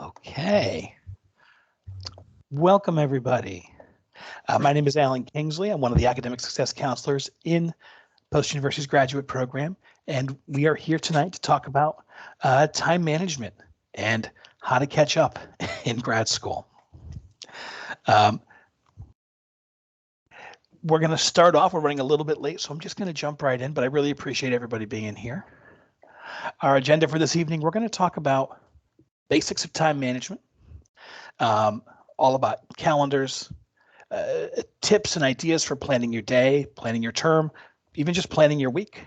Okay. Welcome, everybody. My name is Alan Kingsley. I'm one of the academic success counselors in Post University's graduate program, and we are here tonight to talk about time management and how to catch up in grad school. We're going to start off. We're running a little bit late, so I'm just going to jump right in, but I really appreciate everybody being here. Our agenda for this evening, we're going to talk about basics of time management, all about calendars, tips and ideas for planning your day, planning your term, even just planning your week.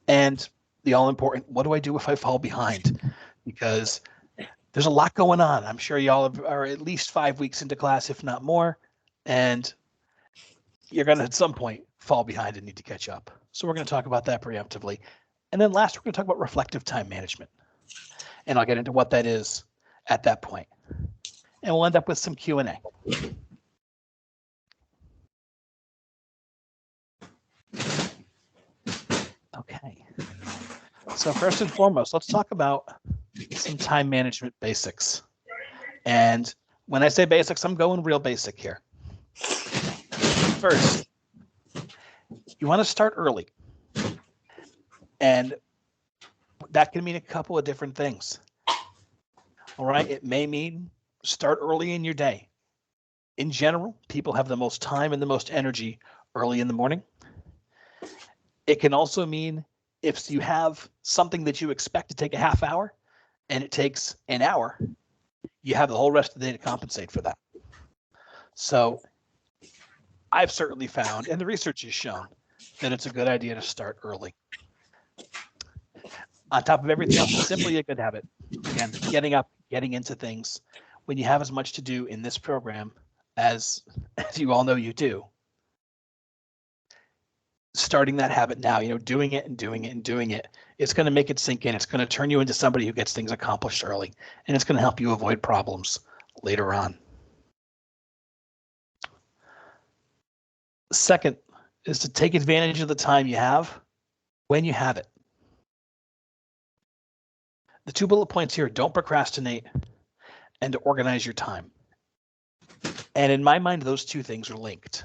And the all important, what do I do if I fall behind? Because there's a lot going on. I'm sure y'all are at least 5 weeks into class, if not more. And you're going to at some point fall behind and need to catch up. So we're going to talk about that preemptively. And then last, we're going to talk about reflective time management. And I'll get into what that is at that point. And we'll end up with some Q&A. Okay. So first and foremost, let's talk about some time management basics. And when I say basics, I'm going real basic here. First, you want to start early. And that can mean a couple of different things. All right. It may mean start early in your day. In general, people have the most time and the most energy early in the morning. It can also mean if you have something that you expect to take a half hour and it takes an hour, you have the whole rest of the day to compensate for that. So I've certainly found, and the research has shown, that it's a good idea to start early. On top of everything else, it's simply a good habit. Again, getting up, getting into things. When you have as much to do in this program as you all know you do, starting that habit now, doing it and doing it and doing it, it's going to make it sink in. It's going to turn you into somebody who gets things accomplished early, and it's going to help you avoid problems later on. Second is to take advantage of the time you have when you have it. The 2 bullet points here: don't procrastinate and to organize your time. And in my mind, those two things are linked.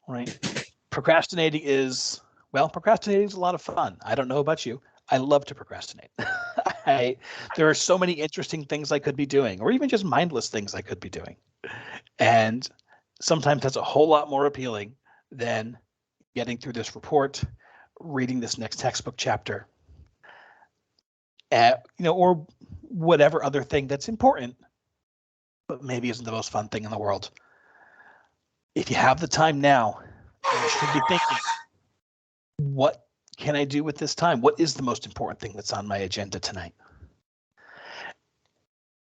All right. Procrastinating is a lot of fun. I don't know about you. I love to procrastinate. There are so many interesting things I could be doing, or even just mindless things I could be doing. And sometimes that's a whole lot more appealing than getting through this report, reading this next textbook chapter, or whatever other thing that's important, but maybe isn't the most fun thing in the world. If you have the time now, you should be thinking, what can I do with this time? What is the most important thing that's on my agenda tonight?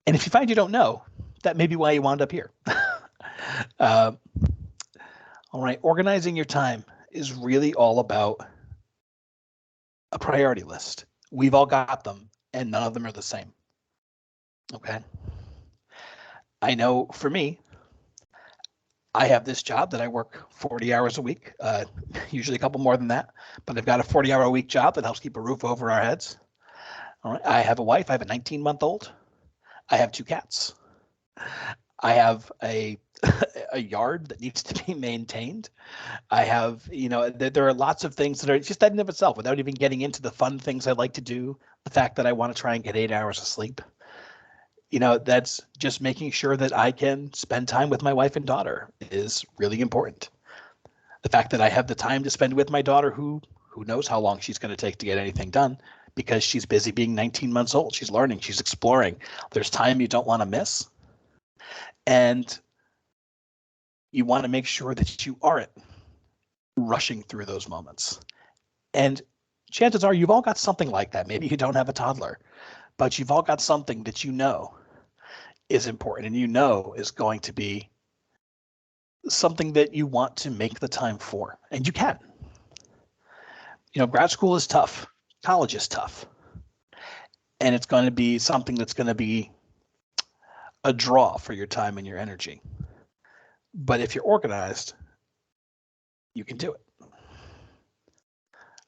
And if you find you don't know, that may be why you wound up here. All right, organizing your time is really all about a priority list. We've all got them, and none of them are the same. Okay. I know for me, I have this job that I work 40 hours a week, usually a couple more than that, but I've got a 40-hour-a-week job that helps keep a roof over our heads. All right. I have a wife. I have a 19-month-old. I have 2 cats. I have a yard that needs to be maintained. I have, there are lots of things that are just that in of itself, without even getting into the fun things I like to do, the fact that I want to try and get 8 hours of sleep. That's just making sure that I can spend time with my wife and daughter is really important. The fact that I have the time to spend with my daughter, who knows how long she's going to take to get anything done, because she's busy being 19 months old. She's learning, she's exploring. There's time you don't want to miss. And you want to make sure that you aren't rushing through those moments. And chances are you've all got something like that. Maybe you don't have a toddler, but you've all got something that is important and is going to be something that you want to make the time for, and you can. Grad school is tough, college is tough, and it's going to be something that's going to be a draw for your time and your energy. But if you're organized, you can do it. All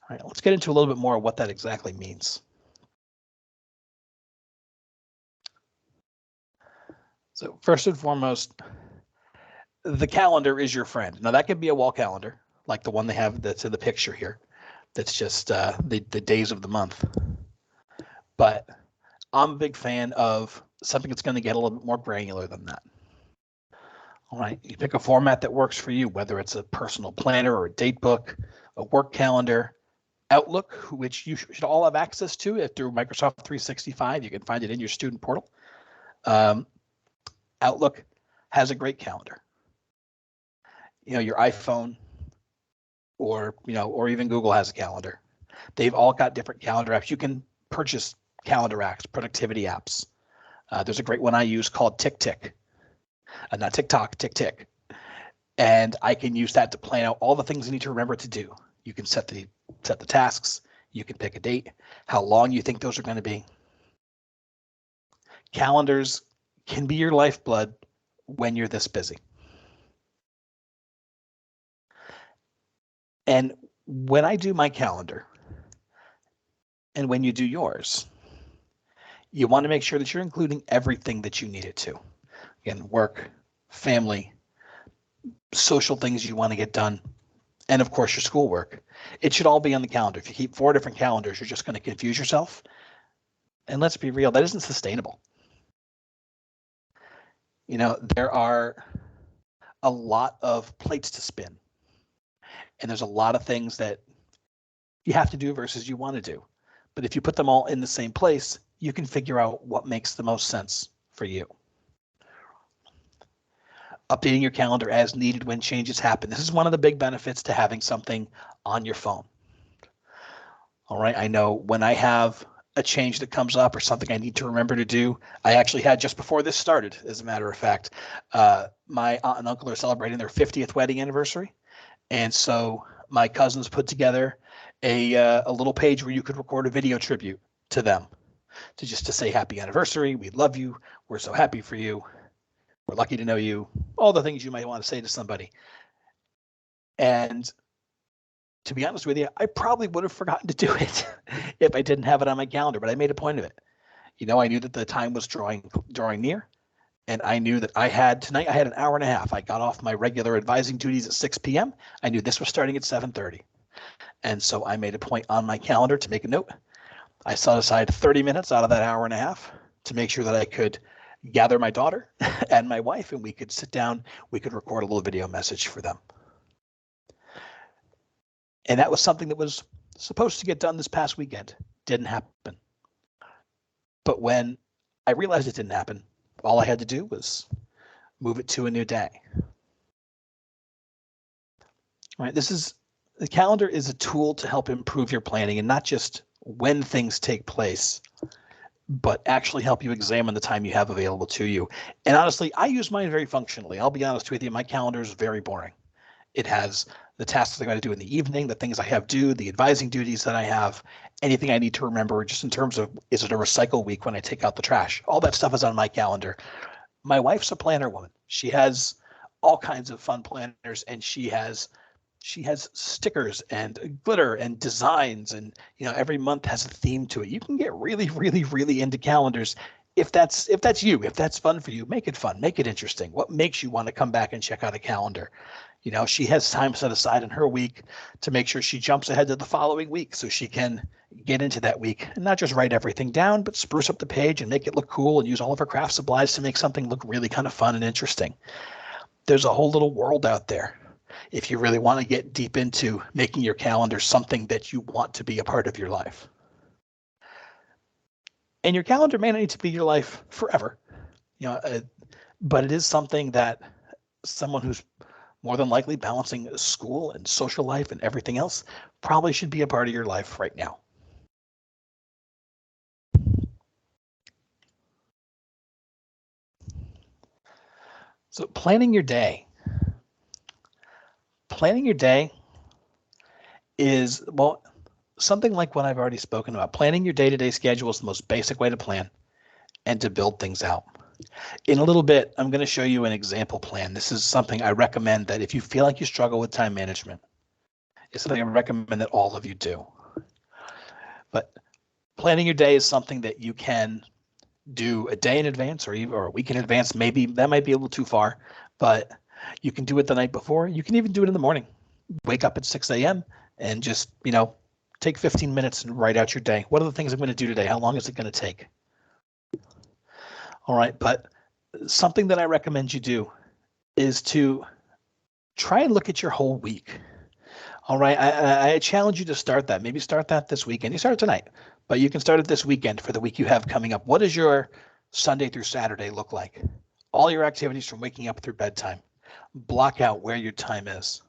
right, let's get into a little bit more of what that exactly means. So first and foremost, the calendar is your friend. Now that could be a wall calendar, like the one they have that's in the picture here. That's just the days of the month. But I'm a big fan of something that's going to get a little bit more granular than that. All right, you pick a format that works for you, whether it's a personal planner or a date book, a work calendar, Outlook, which you should all have access to through Microsoft 365. You can find it in your student portal. Outlook has a great calendar. Your iPhone or even Google has a calendar. They've all got different calendar apps. You can purchase calendar apps, productivity apps. There's a great one I use called TickTick. Not TikTok, TickTick. And I can use that to plan out all the things you need to remember to do. You can set the tasks. You can pick a date, how long you think those are going to be. Calendars can be your lifeblood when you're this busy. And when I do my calendar, and when you do yours, you want to make sure that you're including everything that you need it to. Again, work, family, social things you want to get done, and of course your schoolwork. It should all be on the calendar. If you keep 4 different calendars, you're just going to confuse yourself. And let's be real, that isn't sustainable. There are a lot of plates to spin. And there's a lot of things that you have to do versus you want to do. But if you put them all in the same place, you can figure out what makes the most sense for you. Updating your calendar as needed when changes happen. This is one of the big benefits to having something on your phone. All right, I know when I have a change that comes up or something I need to remember to do. I actually had just before this started, as a matter of fact, my aunt and uncle are celebrating their 50th wedding anniversary. And so my cousins put together a little page where you could record a video tribute to them, to say happy anniversary. We love you. We're so happy for you. We're lucky to know you. All the things you might want to say to somebody. And to be honest with you, I probably would have forgotten to do it if I didn't have it on my calendar, but I made a point of it. I knew that the time was drawing near, and I knew that I had an hour and a half. I got off my regular advising duties at 6 p.m. I knew this was starting at 7:30. And so I made a point on my calendar to make a note. I set aside 30 minutes out of that hour and a half to make sure that I could gather my daughter and my wife, and we could sit down, we could record a little video message for them. And that was something that was supposed to get done this past weekend. Didn't happen. But when I realized it didn't happen, all I had to do was move it to a new day. All right, the calendar is a tool to help improve your planning, and not just when things take place, but actually help you examine the time you have available to you. And honestly, I use mine very functionally. I'll be honest with you, my calendar is very boring. It has the tasks I got to do in the evening, the things I have due, the advising duties that I have, anything I need to remember just in terms of, is it a recycle week when I take out the trash? All that stuff is on my calendar. My wife's a planner woman. She has all kinds of fun planners, and she has stickers and glitter and designs, and every month has a theme to it. You can get really, really, really into calendars. If that's you, if that's fun for you, make it fun, make it interesting. What makes you want to come back and check out a calendar? She has time set aside in her week to make sure she jumps ahead to the following week so she can get into that week and not just write everything down, but spruce up the page and make it look cool and use all of her craft supplies to make something look really kind of fun and interesting. There's a whole little world out there if you really want to get deep into making your calendar something that you want to be a part of your life. And your calendar may not need to be your life forever, but it is something that someone who's more than likely balancing school and social life and everything else probably should be a part of your life right now. So planning your day. Planning your day is, well, something like what I've already spoken about. Planning your day-to-day schedule is the most basic way to plan and to build things out. In a little bit, I'm going to show you an example plan. This is something I recommend that if you feel like you struggle with time management, it's something I recommend that all of you do. But planning your day is something that you can do a day in advance or a week in advance. Maybe that might be a little too far, but you can do it the night before. You can even do it in the morning. Wake up at 6 a.m. and just, take 15 minutes and write out your day. What are the things I'm going to do today? How long is it going to take? All right, but something that I recommend you do is to try and look at your whole week. All right, I challenge you to start that. Maybe start that this weekend. You start it tonight, but you can start it this weekend for the week you have coming up. What does your Sunday through Saturday look like? All your activities from waking up through bedtime. Block out where your time is.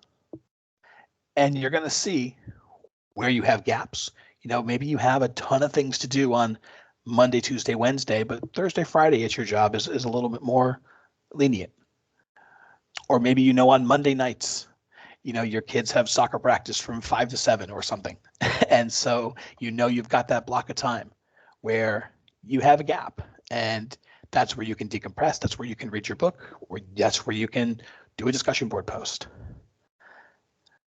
And you're going to see where you have gaps. Maybe you have a ton of things to do on Monday, Tuesday, Wednesday, but Thursday, Friday at your job is a little bit more lenient. Or maybe on Monday nights, your kids have soccer practice from 5 to 7 or something. And so you've got that block of time where you have a gap, and that's where you can decompress. That's where you can read your book, or that's where you can do a discussion board post.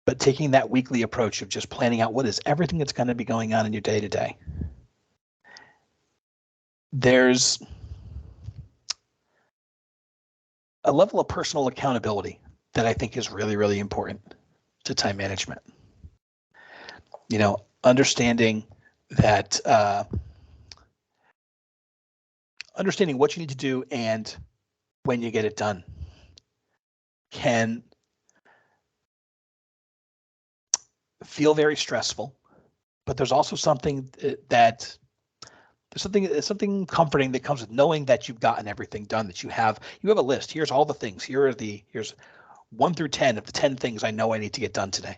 But taking that weekly approach of just planning out what is everything that's going to be going on in your day to day. There's a level of personal accountability that I think is really, really important to time management. Understanding that, understanding what you need to do and when you get it done can feel very stressful, but there's also something something comforting that comes with knowing that you've gotten everything done, that you have a list. Here's all the things. Here's 1 through 10 of the 10 things I know I need to get done today.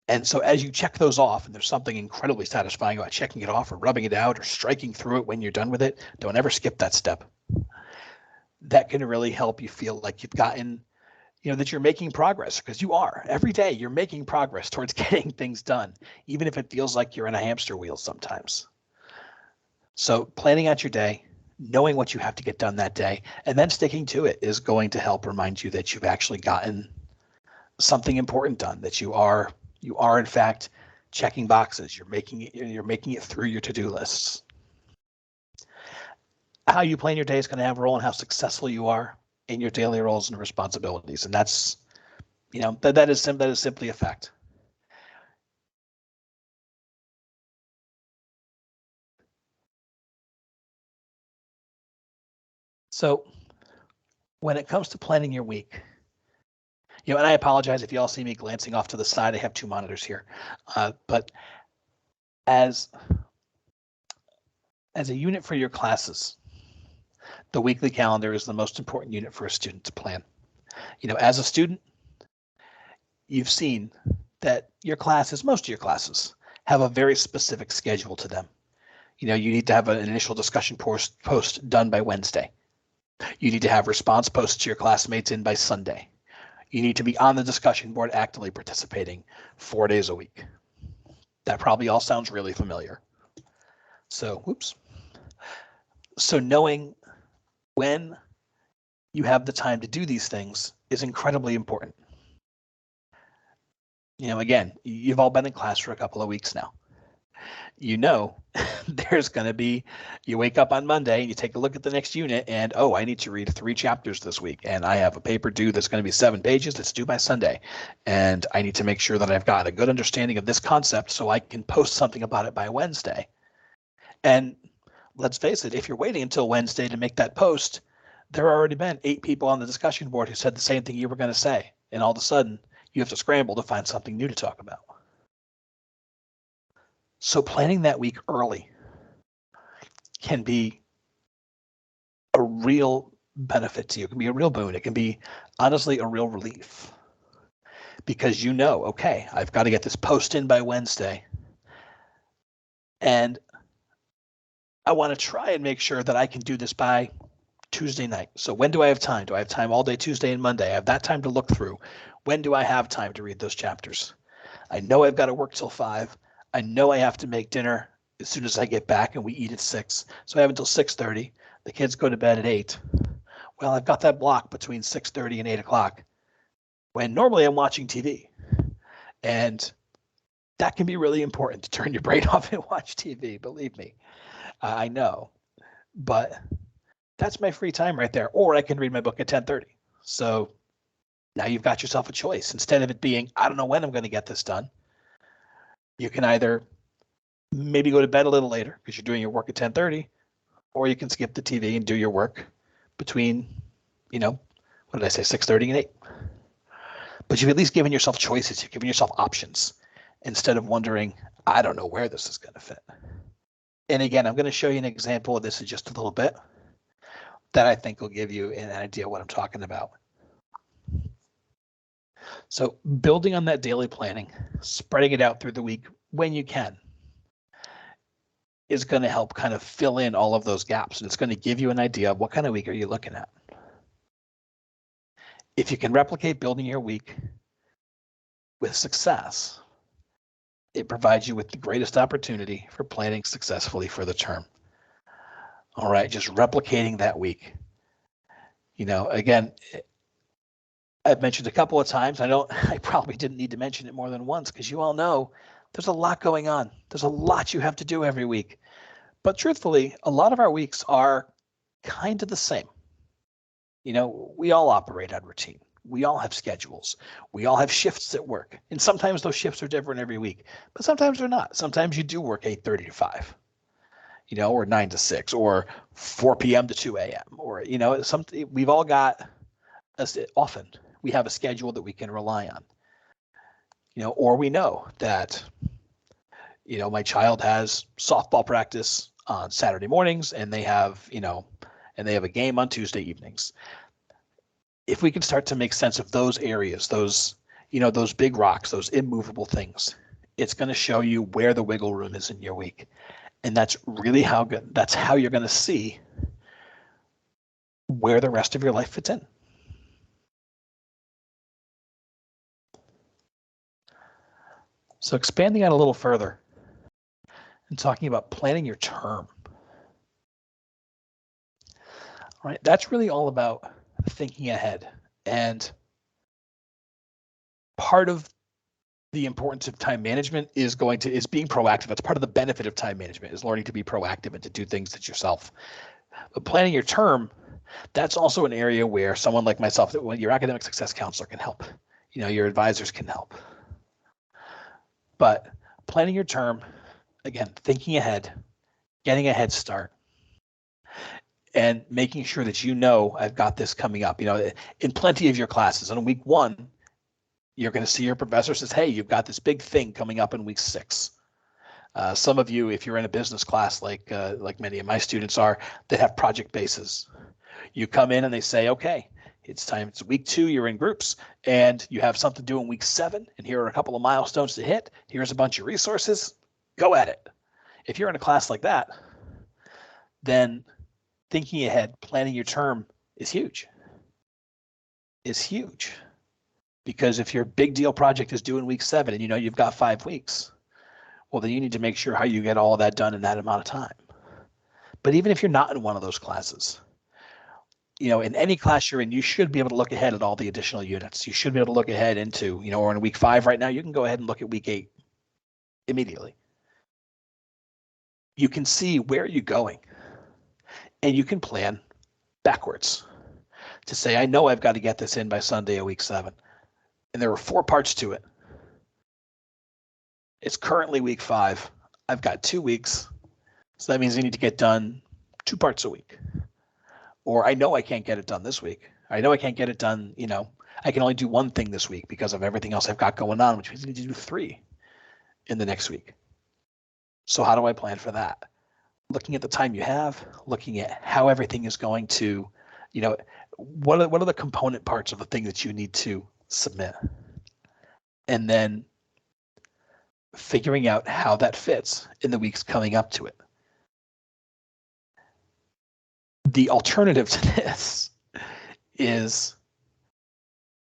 And so as you check those off, and there's something incredibly satisfying about checking it off or rubbing it out or striking through it when you're done with it, don't ever skip that step. That can really help you feel like you've gotten, that you're making progress, because you are. Every day you're making progress towards getting things done, even if it feels like you're in a hamster wheel sometimes. So planning out your day, knowing what you have to get done that day, and then sticking to it is going to help remind you that you've actually gotten something important done, that you are in fact checking boxes. You're making it through your to-do lists. How you plan your day is going to have a role in how successful you are in your daily roles and responsibilities, and that's that is simply a fact. So when it comes to planning your week, and I apologize if you all see me glancing off to the side. I have 2 monitors here, but as a unit for your classes, the weekly calendar is the most important unit for a student to plan. As a student, you've seen that most of your classes have a very specific schedule to them. You need to have an initial discussion post done by Wednesday. You need to have response posts to your classmates in by Sunday. You need to be on the discussion board actively participating 4 days a week. That probably all sounds really familiar. So knowing when you have the time to do these things is incredibly important. Again, you've all been in class for a couple of weeks now. There's going to be, you wake up on Monday and you take a look at the next unit and, I need to read 3 chapters this week, and I have a paper due that's going to be 7 pages that's due by Sunday, and I need to make sure that I've got a good understanding of this concept so I can post something about it by Wednesday. And let's face it, if you're waiting until Wednesday to make that post, there have already been 8 people on the discussion board who said the same thing you were going to say, and all of a sudden you have to scramble to find something new to talk about. So planning that week early can be a real benefit to you. It can be a real boon. It can be, honestly, a real relief, because okay, I've got to get this post in by Wednesday, and I want to try and make sure that I can do this by Tuesday night. So when do I have time? Do I have time all day Tuesday and Monday? I have that time to look through. When do I have time to read those chapters? I know I've got to work till 5. I know I have to make dinner as soon as I get back, and we eat at 6. So I have until 6:30. The kids go to bed at 8. Well, I've got that block between 6:30 and 8 o'clock when normally I'm watching TV. And that can be really important, to turn your brain off and watch TV, believe me. I know. but that's my free time right there. Or I can read my book at 10:30. So now you've got yourself a choice. Instead of it being, I don't know when I'm going to get this done, you can either maybe go to bed a little later because you're doing your work at 10:30, or you can skip the TV and do your work between, what did I say, 6:30 and 8. But you've at least given yourself choices. You've given yourself options instead of wondering, I don't know where this is going to fit. And again, I'm going to show you an example of this in just a little bit that I think will give you an idea of what I'm talking about. So building on that daily planning, spreading it out through the week when you can, is going to help kind of fill in all of those gaps. And it's going to give you an idea of what kind of week are you looking at. If you can replicate building your week with success, it provides you with the greatest opportunity for planning successfully for the term. All right, just replicating that week. Again, I've mentioned a couple of times. I probably didn't need to mention it more than once because you all know there's a lot going on. There's a lot you have to do every week. But truthfully, a lot of our weeks are kind of the same. We all operate on routine. We all have schedules. We all have shifts at work. And sometimes those shifts are different every week, but sometimes they're not. Sometimes you do work 8:30 to 5, or 9 to 6, or 4 p.m. to 2 a.m. Or, we've all got, often we have a schedule that we can rely on. Or we know that, my child has softball practice on Saturday mornings and they have, a game on Tuesday evenings. If we can start to make sense of those areas, those big rocks, those immovable things, it's going to show you where the wiggle room is in your week. And that's really how you're going to see where the rest of your life fits in. So expanding out a little further and talking about planning your term. All right, that's really all about thinking ahead. And part of the importance of time management is being proactive. That's part of the benefit of time management, is learning to be proactive and to do things that yourself. But planning your term, that's also an area where someone like myself, your academic success counselor, can help. Your advisors can help. But planning your term, again, thinking ahead, getting a head start, and making sure that I've got this coming up. In plenty of your classes, on week 1, you're going to see your professor says, hey, you've got this big thing coming up in week 6. Some of you, if you're in a business class like many of my students are, that have project bases, you come in and they say, okay, it's time. It's week 2. You're in groups and you have something to do in week 7. And here are a couple of milestones to hit. Here's a bunch of resources. Go at it. If you're in a class like that, then thinking ahead, planning your term is huge. It's huge. Because if your big deal project is due in week 7 and you've got 5 weeks, well, then you need to make sure how you get all of that done in that amount of time. But even if you're not in one of those classes, in any class you're in, you should be able to look ahead at all the additional units. You should be able to look ahead into, we're in week 5 right now, you can go ahead and look at week 8 immediately. You can see where you're going and you can plan backwards to say, I know I've got to get this in by Sunday of week 7. And there are 4 parts to it. It's currently week 5. I've got 2 weeks. So that means I need to get done 2 parts a week. Or I know I can't get it done this week. I know I can't get it done, I can only do 1 thing this week because of everything else I've got going on, which means I need to do 3 in the next week. So how do I plan for that? Looking at the time you have, looking at how everything is going to, what are the component parts of the thing that you need to submit? And then figuring out how that fits in the weeks coming up to it. The alternative to this is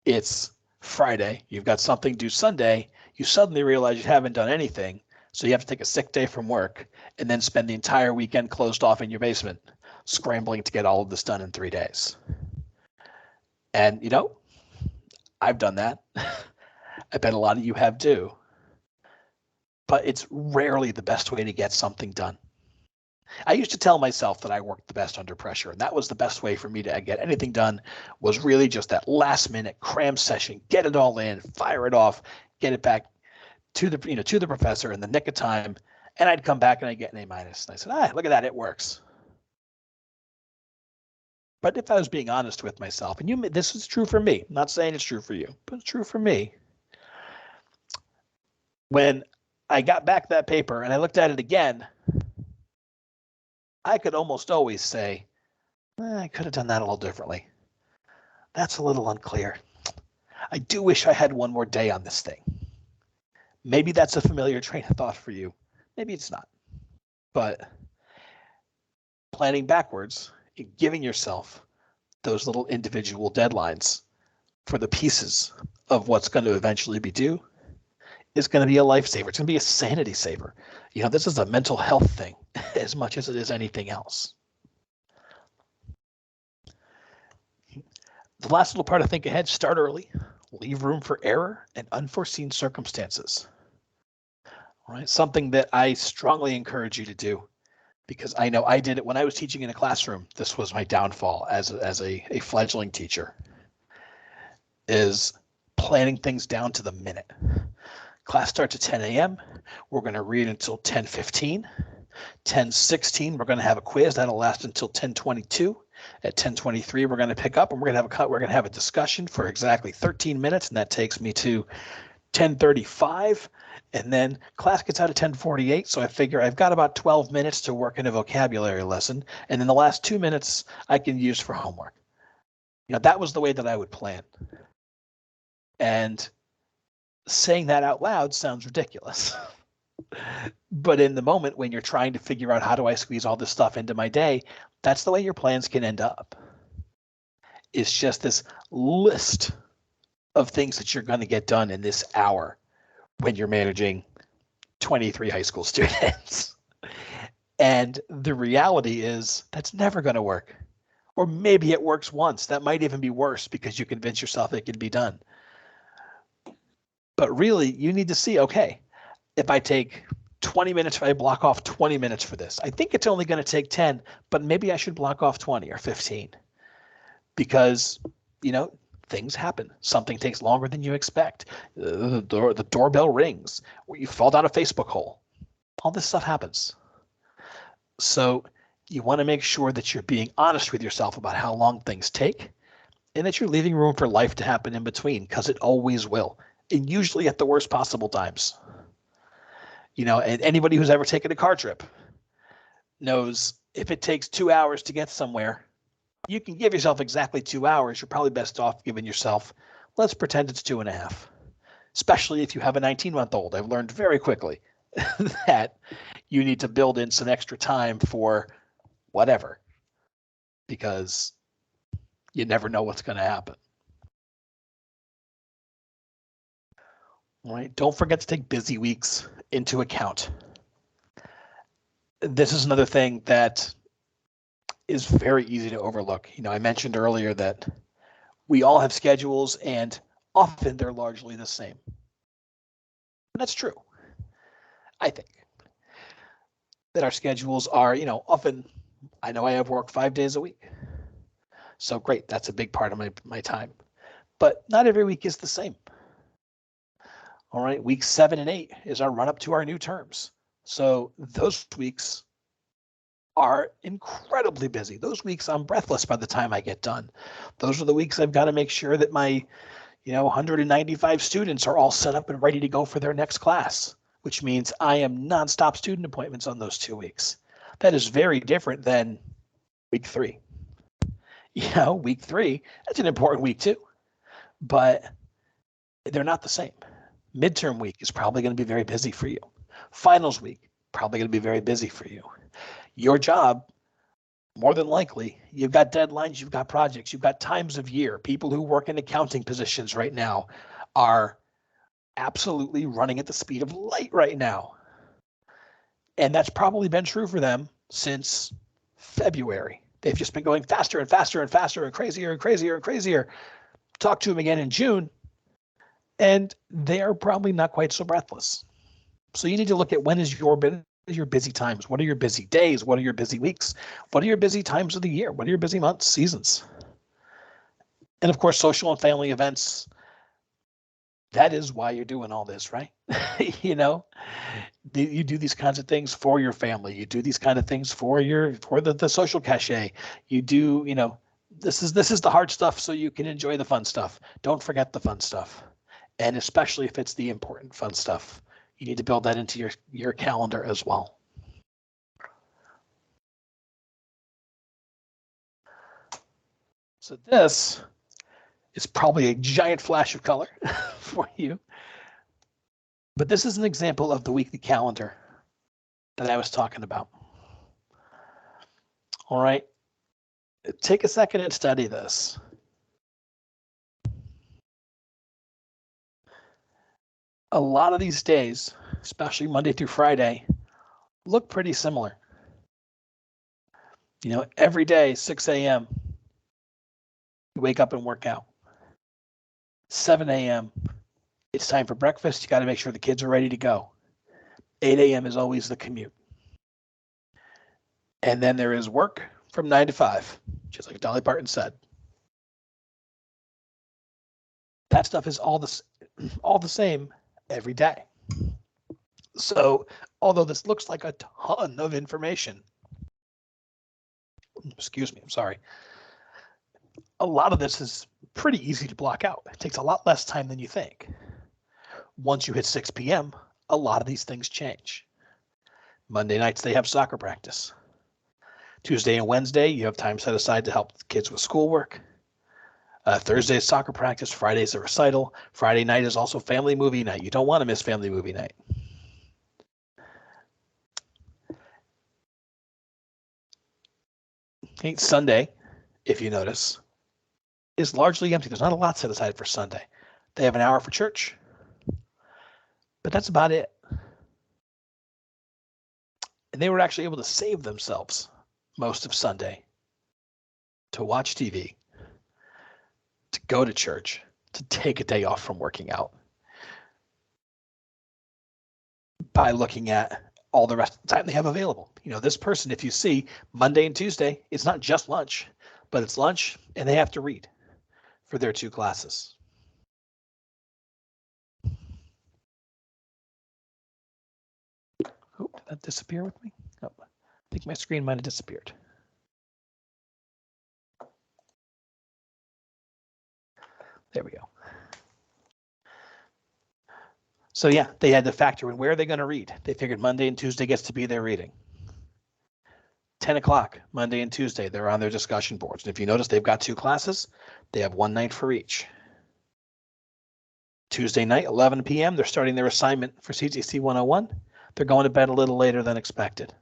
it's Friday, you've got something due Sunday, you suddenly realize you haven't done anything, so you have to take a sick day from work and then spend the entire weekend closed off in your basement, scrambling to get all of this done in 3 days. And, I've done that. I bet a lot of you have too. But it's rarely the best way to get something done. I used to tell myself that I worked the best under pressure, and that was the best way for me to get anything done, was really just that last minute cram session, get it all in, fire it off, get it back to the professor in the nick of time, and I'd come back and I'd get an A minus. And I said, look at that, it works. But if I was being honest with myself, and this is true for me, I'm not saying it's true for you, but it's true for me. When I got back that paper and I looked at it again, I could almost always say, I could have done that a little differently. That's a little unclear. I do wish I had one more day on this thing. Maybe that's a familiar train of thought for you. Maybe it's not. But planning backwards and giving yourself those little individual deadlines for the pieces of what's going to eventually be due is going to be a lifesaver. It's going to be a sanity saver. This is a mental health thing as much as it is anything else. The last little part of think ahead, start early, leave room for error and unforeseen circumstances. All right, something that I strongly encourage you to do, because I know I did it when I was teaching in a classroom. This was my downfall as a fledgling teacher, is planning things down to the minute. Class starts at 10 a.m. We're going to read until 10:15. 10:16, we're going to have a quiz that'll last until 10:22. At 10:23, we're going to pick up and we're going to have a discussion for exactly 13 minutes, and that takes me to 10:35. And then class gets out at 10:48, so I figure I've got about 12 minutes to work in a vocabulary lesson, and then the last 2 minutes I can use for homework. That was the way that I would plan. And saying that out loud sounds ridiculous. But in the moment when you're trying to figure out how do I squeeze all this stuff into my day, that's the way your plans can end up. It's just this list of things that you're going to get done in this hour when you're managing 23 high school students. And the reality is that's never going to work. Or maybe it works once. That might even be worse because you convince yourself it can be done. But really, you need to see, okay, if I take 20 minutes, if I block off 20 minutes for this, I think it's only going to take 10, but maybe I should block off 20 or 15 because, things happen. Something takes longer than you expect. The doorbell rings, or you fall down a Facebook hole. All this stuff happens. So you want to make sure that you're being honest with yourself about how long things take and that you're leaving room for life to happen in between, because it always will, and usually at the worst possible times. And anybody who's ever taken a car trip knows if it takes 2 hours to get somewhere, you can give yourself exactly 2 hours. You're probably best off giving yourself, let's pretend it's 2.5, especially if you have a 19-month-old. I've learned very quickly that you need to build in some extra time for whatever, because you never know what's going to happen. All right, don't forget to take busy weeks into account. This is another thing that is very easy to overlook. I mentioned earlier that we all have schedules and often they're largely the same. And that's true. I think that our schedules are, often, I know I have work 5 days a week. So great, that's a big part of my time. But not every week is the same. All right, weeks 7 and 8 is our run up to our new terms. So those weeks are incredibly busy. Those weeks I'm breathless by the time I get done. Those are the weeks I've got to make sure that my 195 students are all set up and ready to go for their next class, which means I am nonstop student appointments on those 2 weeks. That is very different than week 3. Week 3, that's an important week too, but they're not the same. Midterm week is probably going to be very busy for you. Finals week, probably going to be very busy for you. Your job, more than likely, you've got deadlines, you've got projects, you've got times of year. People who work in accounting positions right now are absolutely running at the speed of light right now. And that's probably been true for them since February. They've just been going faster and faster and faster and crazier and crazier and crazier. Talk to them again in June, and they are probably not quite so breathless. So you need to look at when is your are your busy times? What are your busy days? What are your busy weeks? What are your busy times of the year? What are your busy months, seasons? And of course, social and family events. That is why you're doing all this, right? You know, you do these kinds of things for your family. You do these kind of things for the social cachet. You do, this is the hard stuff so you can enjoy the fun stuff. Don't forget the fun stuff. And especially if it's the important fun stuff, you need to build that into your calendar as well. So this is probably a giant flash of color for you. But this is an example of the weekly calendar that I was talking about. All right. Take a second and study this. A lot of these days, especially Monday through Friday, look pretty similar. Every day, 6 a.m., you wake up and work out. 7 a.m., it's time for breakfast. You got to make sure the kids are ready to go. 8 a.m. is always the commute. And then there is work from 9 to 5, just like Dolly Parton said. That stuff is all the same every day. So although this looks like a ton of information, excuse me, I'm sorry, a lot of this is pretty easy to block out. It takes a lot less time than you think. Once you hit 6 p.m., a lot of these things change. Monday nights, they have soccer practice. Tuesday and Wednesday, you have time set aside to help the kids with schoolwork. Thursday is soccer practice. Friday is a recital. Friday night is also family movie night. You don't want to miss family movie night. Okay, Sunday, if you notice, is largely empty. There's not a lot set aside for Sunday. They have an hour for church, but that's about it. And they were actually able to save themselves most of Sunday to watch TV, to go to church, to take a day off from working out by looking at all the rest of the time they have available. This person, if you see Monday and Tuesday, it's not just lunch, but it's lunch and they have to read for their 2 classes. Oh, did that disappear with me? Oh, I think my screen might have disappeared. There we go. So yeah, they had to factor in where are they going to read. They figured Monday and Tuesday gets to be their reading. 10 o'clock, Monday and Tuesday, they're on their discussion boards. And if you notice, they've got 2 classes. They have 1 night for each. Tuesday night, 11 p.m., they're starting their assignment for CTC 101. They're going to bed a little later than expected.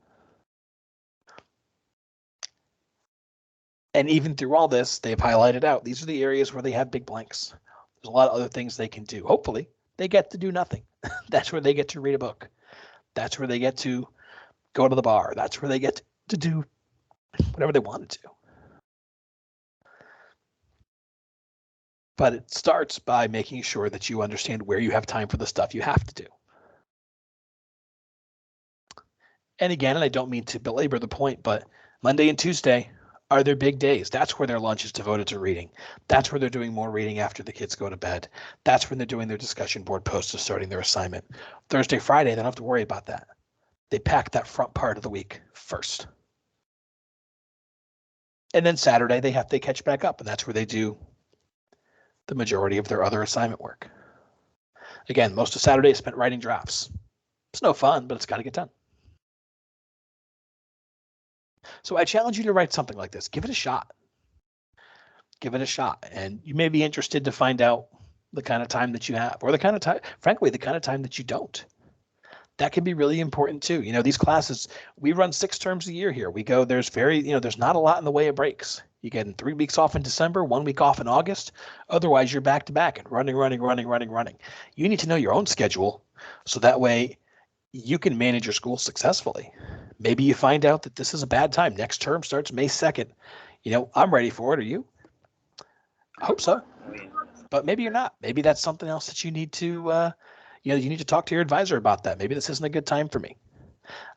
And even through all this, they've highlighted out, these are the areas where they have big blanks. There's a lot of other things they can do. Hopefully, they get to do nothing. That's where they get to read a book. That's where they get to go to the bar. That's where they get to do whatever they want to do. But it starts by making sure that you understand where you have time for the stuff you have to do. And again, and I don't mean to belabor the point, but Monday and Tuesday are their big days. That's where their lunch is devoted to reading. That's where they're doing more reading after the kids go to bed. That's when they're doing their discussion board posts and starting their assignment. Thursday, Friday, they don't have to worry about that. They pack that front part of the week first. And then Saturday, they catch back up, and that's where they do the majority of their other assignment work. Again, most of Saturday is spent writing drafts. It's no fun, but it's got to get done. So I challenge you to write something like this. Give it a shot. Give it a shot. And you may be interested to find out the kind of time that you have, or the kind of time, frankly, the kind of time that you don't. That can be really important too. These classes, we run 6 terms a year here. We go, there's not a lot in the way of breaks. You get 3 weeks off in December, 1 week off in August. Otherwise, you're back to back and running. You need to know your own schedule so that way you can manage your school successfully. Maybe you find out that this is a bad time. Next term starts May 2nd. I'm ready for it. Are you? I hope so. But maybe you're not. Maybe that's something else that you need to, you need to talk to your advisor about that. Maybe this isn't a good time for me.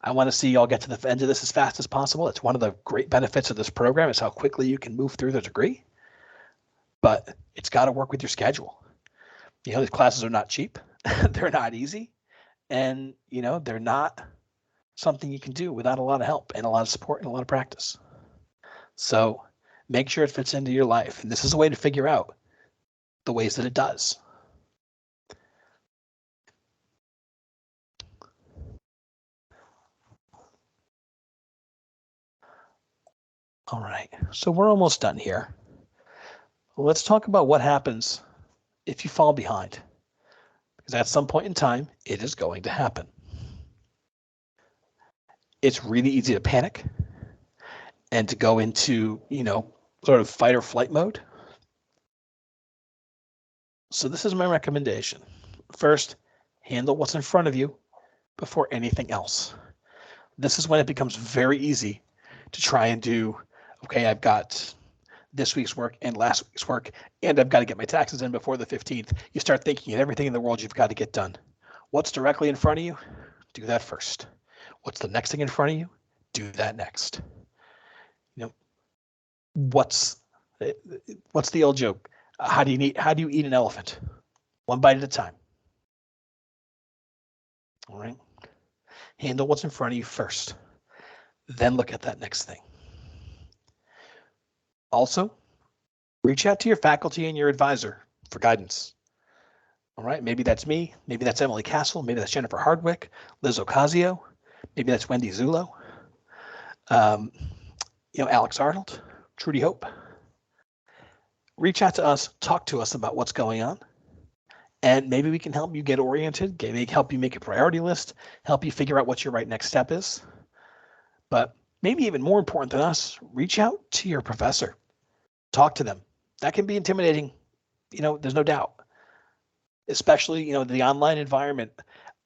I want to see y'all get to the end of this as fast as possible. It's one of the great benefits of this program is how quickly you can move through the degree. But it's got to work with your schedule. You know, these classes are not cheap. They're not easy. And, you know, they're not something you can do without a lot of help and a lot of support and a lot of practice. So make sure it fits into your life. And this is a way to figure out the ways that it does. All right, so we're almost done here. Let's talk about what happens if you fall behind. Because at some point in time, it is going to happen. It's really easy to panic and to go into, you know, sort of fight or flight mode. So this is my recommendation. First, handle what's in front of you before anything else. This is when it becomes very easy to try and do, okay, I've got this week's work and last week's work, and I've got to get my taxes in before the 15th. You start thinking of everything in the world you've got to get done. What's directly in front of you? Do that first. What's the next thing in front of you? Do that next. You know, what's the old joke? How do you eat an elephant? One bite at a time. All right. Handle what's in front of you first. Then look at that next thing. Also, reach out to your faculty and your advisor for guidance. All right, maybe that's me, maybe that's Emily Castle, maybe that's Jennifer Hardwick, Liz Ocasio, maybe that's Wendy Zullo, you know, Alex Arnold, Trudy Hope. Reach out to us, talk to us about what's going on, and maybe we can help you get oriented, help you make a priority list, help you figure out what your right next step is. But maybe even more important than us, reach out to your professor, talk to them. That can be intimidating, you know, there's no doubt. Especially, you know, the online environment.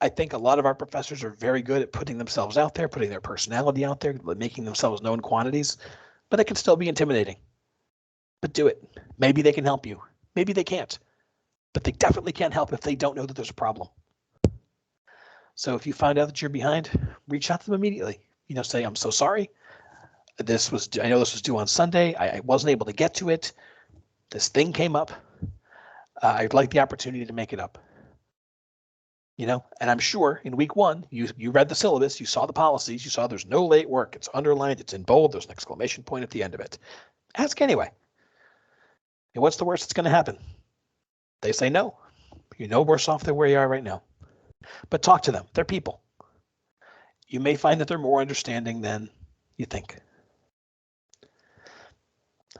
I think a lot of our professors are very good at putting themselves out there, putting their personality out there, making themselves known quantities, but it can still be intimidating. But do it. Maybe they can help you. Maybe they can't, but they definitely can't help if they don't know that there's a problem. So if you find out that you're behind, reach out to them immediately. You know, say, I'm so sorry. I know this was due on Sunday. I wasn't able to get to it. This thing came up. I'd like the opportunity to make it up. You know, and I'm sure in week one, you read the syllabus, you saw the policies, you saw there's no late work, it's underlined, it's in bold, there's an exclamation point at the end of it. Ask anyway. And what's the worst that's going to happen? They say no. You're no worse off than where you are right now. But talk to them. They're people. You may find that they're more understanding than you think.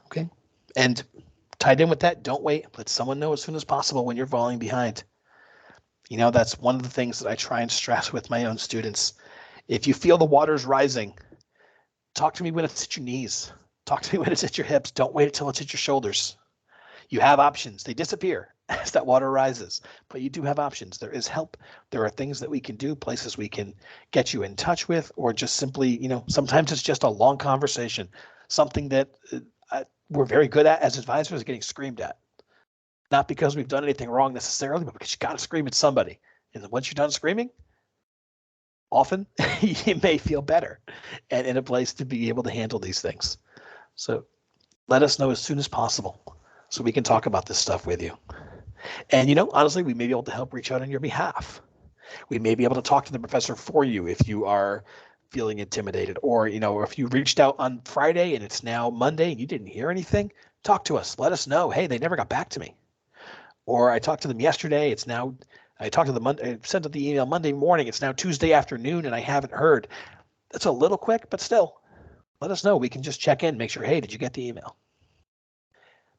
Okay. And tied in with that, don't wait. Let someone know as soon as possible when you're falling behind. You know, that's one of the things that I try and stress with my own students. If you feel the water's rising, talk to me when it's at your knees. Talk to me when it's at your hips. Don't wait until it's at your shoulders. You have options. They disappear as that water rises, but you do have options. There is help. There are things that we can do, places we can get you in touch with, or just simply, you know, sometimes it's just a long conversation, something that we're very good at as advisors, getting screamed at. Not because we've done anything wrong necessarily, but because you got to scream at somebody. And once you're done screaming, often you may feel better and in a place to be able to handle these things. So let us know as soon as possible so we can talk about this stuff with you. And, you know, honestly, we may be able to help reach out on your behalf. We may be able to talk to the professor for you if you are feeling intimidated, or, you know, if you reached out on Friday and it's now Monday and you didn't hear anything, talk to us. Let us know. Hey, they never got back to me. Or I talked to them yesterday. It's now, I talked to them Monday, I sent the email Monday morning. It's now Tuesday afternoon and I haven't heard. That's a little quick, but still, let us know. We can just check in, make sure, hey, did you get the email?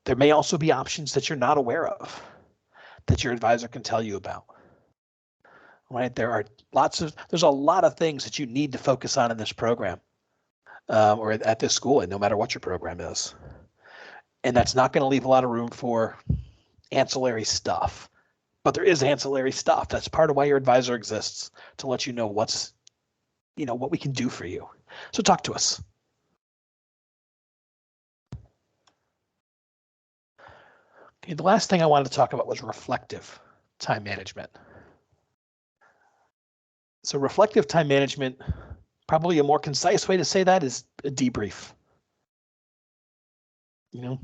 There may also be options that you're not aware of that your advisor can tell you about. Right? There's a lot of things that you need to focus on in this program or at this school, and no matter what your program is. And that's not going to leave a lot of room for ancillary stuff. But there is ancillary stuff. That's part of why your advisor exists, to let you know what we can do for you. So talk to us. Okay, the last thing I wanted to talk about was reflective time management. So reflective time management, probably a more concise way to say that is a debrief. You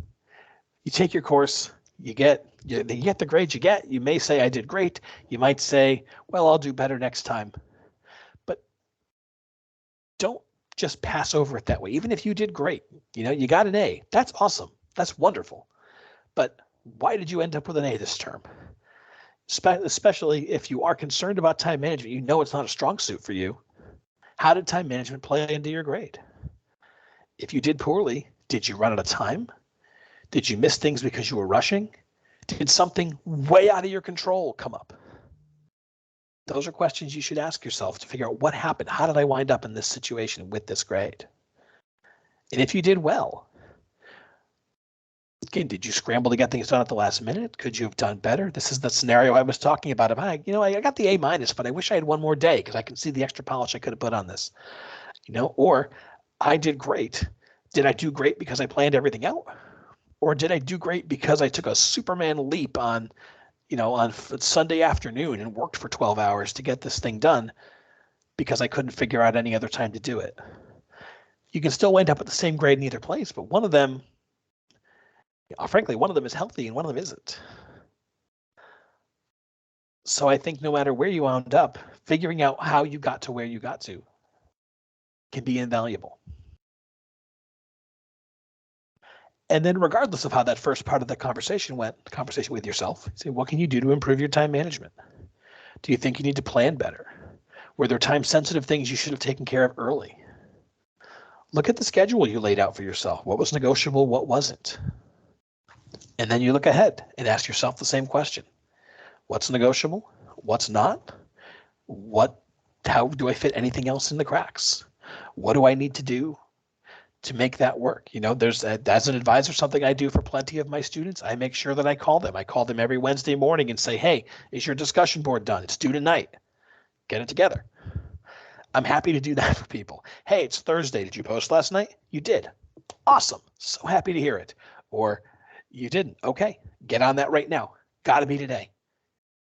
take your course, you get the grades you get. You may say, I did great. You might say, well, I'll do better next time. But don't just pass over it that way. Even if you did great, you got an A. That's awesome. That's wonderful. But why did you end up with an A this term? Especially if you are concerned about time management, it's not a strong suit for you. How did time management play into your grade? If you did poorly, did you run out of time? Did you miss things because you were rushing? Did something way out of your control come up? Those are questions you should ask yourself to figure out what happened. How did I wind up in this situation with this grade? And if you did well, again, did you scramble to get things done at the last minute? Could you have done better? This is the scenario I was talking about. I got the A-, but I wish I had one more day because I can see the extra polish I could have put on this. Or I did great. Did I do great because I planned everything out? Or did I do great because I took a Superman leap on Sunday afternoon and worked for 12 hours to get this thing done because I couldn't figure out any other time to do it? You can still wind up at the same grade in either place, but one of them, frankly, one of them is healthy and one of them isn't. So I think no matter where you wound up, figuring out how you got to where you got to can be invaluable. And then regardless of how that first part of the conversation went, the conversation with yourself, say, what can you do to improve your time management? Do you think you need to plan better? Were there time-sensitive things you should have taken care of early? Look at the schedule you laid out for yourself. What was negotiable? What wasn't? And then you look ahead and ask yourself the same question. What's negotiable? What's not? How do I fit anything else in the cracks? What do I need to do to make that work? There's as an advisor, something I do for plenty of my students. I make sure that I call them. I call them every Wednesday morning and say, hey, is your discussion board done? It's due tonight. Get it together. I'm happy to do that for people. Hey, it's Thursday. Did you post last night? You did. Awesome. So happy to hear it. Or you didn't. Okay, get on that right now. Got to be today.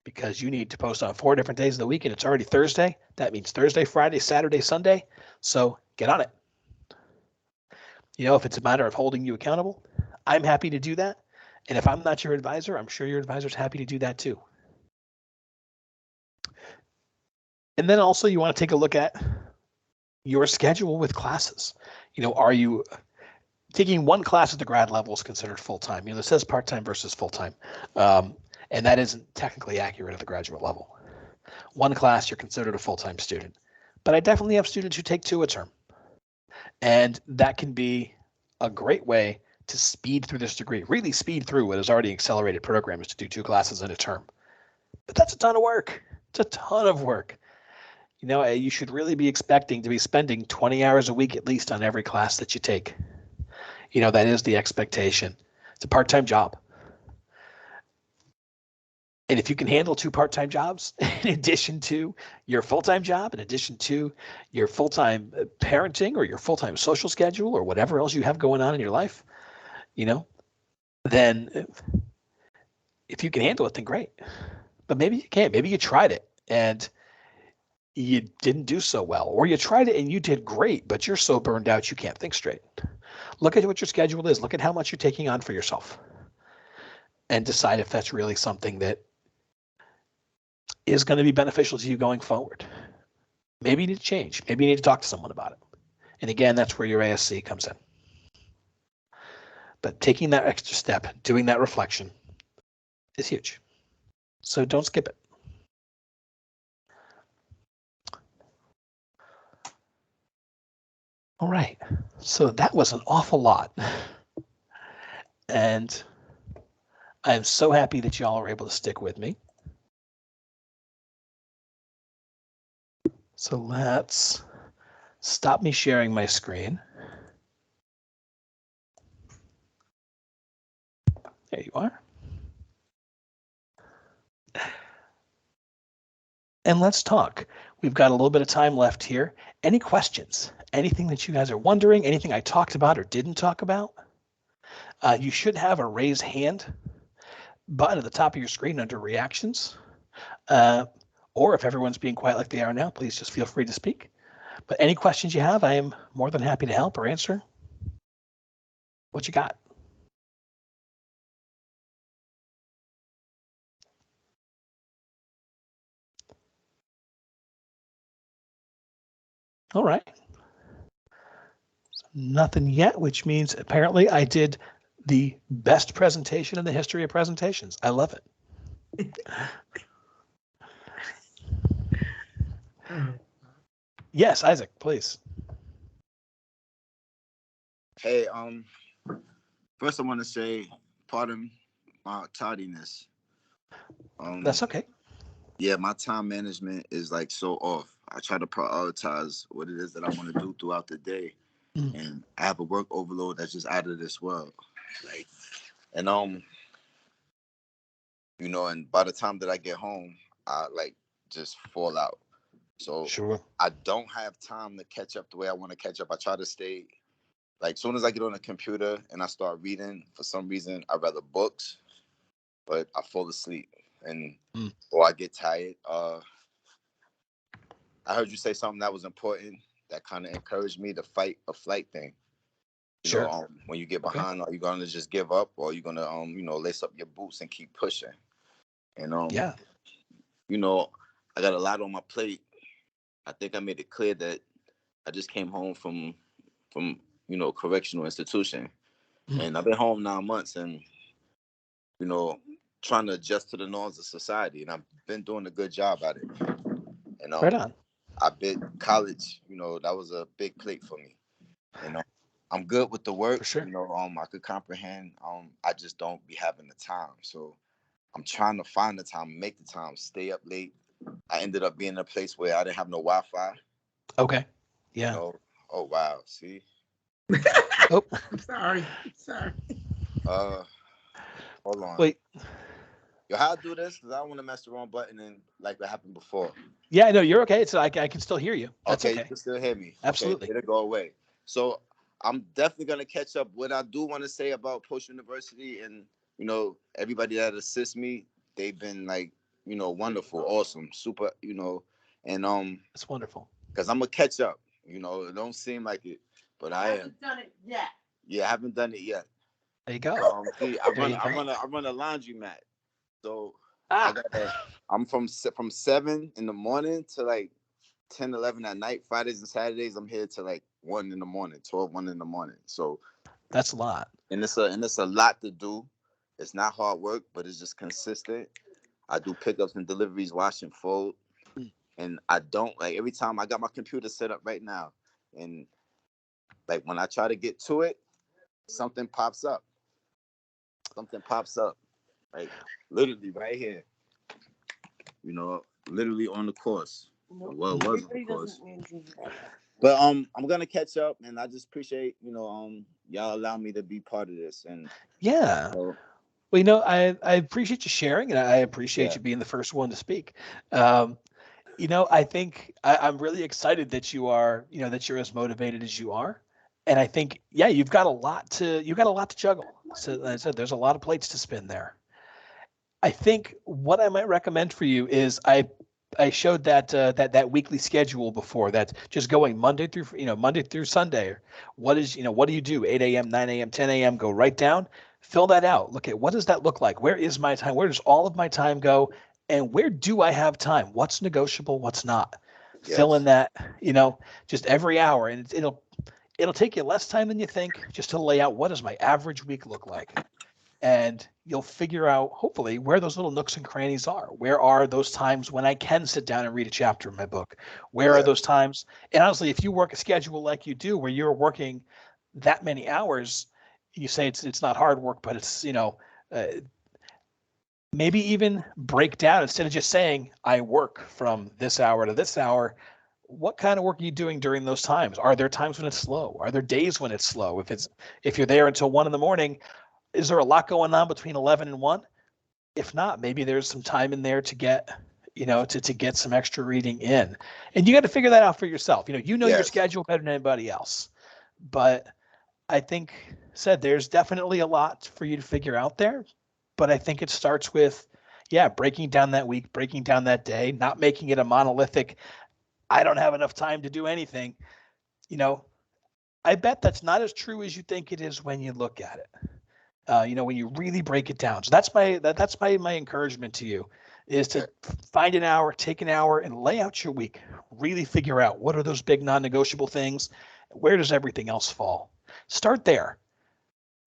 Because you need to post on 4 different days of the week and it's already Thursday. That means Thursday, Friday, Saturday, Sunday. So get on it. If it's a matter of holding you accountable, I'm happy to do that. And if I'm not your advisor, I'm sure your advisor's happy to do that too. And then also you want to take a look at your schedule with classes. Are you taking one class at the grad level is considered full-time? It says part-time versus full-time. And that isn't technically accurate at the graduate level. One class, you're considered a full-time student. But I definitely have students who take 2 a term. And that can be a great way to speed through this degree, really speed through what is already accelerated programs to do 2 classes in a term. But that's a ton of work. It's a ton of work. You should really be expecting to be spending 20 hours a week at least on every class that you take. That is the expectation. It's a part-time job. And if you can handle 2 part-time jobs in addition to your full-time job, in addition to your full-time parenting or your full-time social schedule or whatever else you have going on in your life, then if you can handle it, then great. But maybe you can't. Maybe you tried it and you didn't do so well, or you tried it and you did great, but you're so burned out you can't think straight. Look at what your schedule is. Look at how much you're taking on for yourself and decide if that's really something that is going to be beneficial to you going forward. Maybe you need to change. Maybe you need to talk to someone about it. And again, that's where your ASC comes in. But taking that extra step, doing that reflection is huge. So don't skip it. All right, so that was an awful lot. And I'm so happy that y'all are able to stick with me. So let's stop me sharing my screen. There you are. And let's talk. We've got a little bit of time left here. Any questions? Anything that you guys are wondering? Anything I talked about or didn't talk about? You should have a raise hand button at the top of your screen under reactions. or if everyone's being quiet like they are now, please just feel free to speak. But any questions you have, I am more than happy to help or answer. What you got? All right. So nothing yet, which means apparently I did the best presentation in the history of presentations. I love it. Yes, Isaac, please. Hey, first I want to say, pardon my tardiness. That's okay. Yeah, my time management is like so off. I try to prioritize what it is that I want to do throughout the day, and I have a work overload that's just out of this world. Like, and you know, and by the time that I get home, I like just fall out. So Sure. I don't have time to catch up the way I want to catch up. I try to stay like, soon as I get on the computer and I start reading, for some reason I rather books, but I fall asleep and or I get tired. I heard you say something that was important that kind of encouraged me to fight a flight thing. You Sure. know, when you get behind, are you gonna just give up, or are you gonna you know, lace up your boots and keep pushing? And Yeah. you know, I got a lot on my plate. I think I made it clear that I just came home from you know, correctional institution, and I've been home 9 months, and you know, trying to adjust to the norms of society, and I've been doing a good job at it. And Right on. I bet college, you know, that was a big plate for me. You know, I'm good with the work. For sure. You know, I could comprehend. I just don't be having the time. So I'm trying to find the time, make the time, stay up late. I ended up being in a place where I didn't have no Wi-Fi. Okay. Yeah. You know, oh wow, see. Oh, I'm sorry. Hold on. wait. Yo, how I do this? Because I don't want to mess the wrong button and like what happened before. Yeah, no, you're okay. So I can still hear you. That's Okay, you okay. can still hear me. Absolutely. Okay, it'll go away. So I'm definitely gonna catch up. What I do want to say about Post University and you know everybody that assists me, they've been like you know wonderful, awesome, super, you know, and That's wonderful. because I'm gonna catch up. You know, it don't seem like it, but I am. Haven't done it yet. Yeah, I haven't done it yet. There you go. See, There you go. I run a laundromat. So Ah. I'm from 7 in the morning to like 10, 11 at night. Fridays and Saturdays, I'm here to like 1 in the morning, 1 in the morning. So That's a lot. and it's a lot to do. It's not hard work, but it's just consistent. I do pickups and deliveries, wash and fold. And I don't like every time I got my computer set up right now. And like when I try to get to it, something pops up. Something pops up. Like literally right here. You know, literally on the course. Well, it was on the course. But I'm gonna catch up, and I just appreciate y'all allow me to be part of this, and Yeah. so, Well, you know, I appreciate you sharing, and I appreciate yeah, you being the first one to speak. You know, I think I'm really excited that you are, you know, that you're as motivated as you are. And I think, yeah, you've got a lot to juggle. So like I said, there's a lot of plates to spin there. I think what I might recommend for you is I showed that weekly schedule before, that just going Monday through Sunday. What do you do? 8 a.m., 9 a.m., 10 a.m. Go right down, fill that out. Look at, what does that look like? Where is my time? Where does all of my time go? And where do I have time? What's negotiable? What's not? Fill in yes, that, just every hour, and it'll take you less time than you think just to lay out what does my average week look like, and you'll figure out hopefully where those little nooks and crannies are. Where are those times when I can sit down and read a chapter in my book? Where are yeah, those times? And honestly, if you work a schedule like you do, where you're working that many hours, you say it's not hard work, but it's uh, maybe even break down, instead of just saying I work from this hour to this hour. What kind of work are you doing during those times? Are there times when it's slow? Are there days when it's slow? If you're there until 1 in the morning, is there a lot going on between 11 and 1? If not, maybe there's some time in there to get, to get some extra reading in. And you got to figure that out for yourself. You know your yes, schedule better than anybody else. But I think there's definitely a lot for you to figure out there. But I think it starts with, yeah, breaking down that week, breaking down that day, not making it a monolithic, I don't have enough time to do anything. You know, I bet that's not as true as you think it is when you look at it. When you really break it down. So that's my encouragement to you is to find an hour, take an hour, and lay out your week. Really figure out what are those big non-negotiable things. Where does everything else fall? Start there.